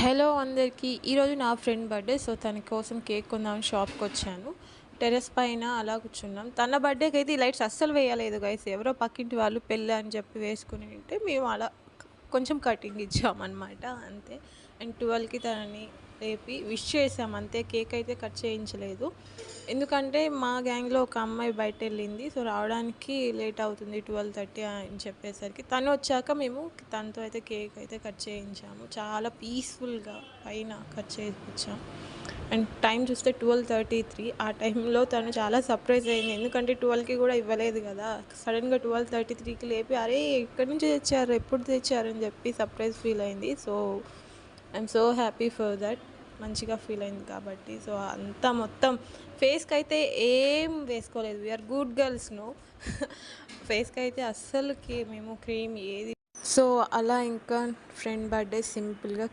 Hello అందరికీ. ఈరోజు నా ఫ్రెండ్ బర్త్‌డే. సో, తన కోసం కేక్ కొందామని షాప్‌కొచ్చాను. టెర్రస్ పైన అలా కూర్చున్నాం. తన బర్త్‌డేకైతే ఈ లైట్స్ అస్సలు వేయలేదు గైస్. ఎవరో పక్కింటి వాళ్ళు పెళ్ళి అని చెప్పి వేసుకొని ఉంటే మేము అలా కొంచెం కటింగ్ ఇచ్చామనమాట అంతే. అండ్ 12కి తనని లేపి విష్ చేసాం అంతే. కేక్ అయితే కట్ చేయించలేదు. ఎందుకంటే మా గ్యాంగ్‌లో ఒక అమ్మాయి బయటెళ్ళింది. సో, రావడానికి లేట్ అవుతుంది 12:30 అని చెప్పేసరికి తను వచ్చాక మేము తనతో అయితే కేక్ అయితే కట్ చేయించాము. చాలా పీస్‌ఫుల్‌గా పైన కట్ చేయించాం. అండ్ టైం చూస్తే 12:33. ఆ టైంలో తను చాలా సర్ప్రైజ్ అయింది. ఎందుకంటే 12కి కూడా ఇవ్వలేదు కదా! సడెన్‌గా 12:33కి లేపి "అరే! ఎక్కడి నుంచి తెచ్చారు? ఎప్పుడు తెచ్చారు?" అని చెప్పి సర్ప్రైజ్ ఫీల్ అయింది. So, I'm so happy for that. మంచిగా ఫీల్ అయింది కాబట్టి. సో, అంతా మొత్తం ఫేస్‌కైతే ఏం వేసుకోలేదు. We are good girls no. ఫేస్‌కైతే అస్సలకి మేము క్రీమ్ ఏది సో, అలా ఇంకా ఫ్రెండ్ బర్త్‌డే సింపుల్‌గా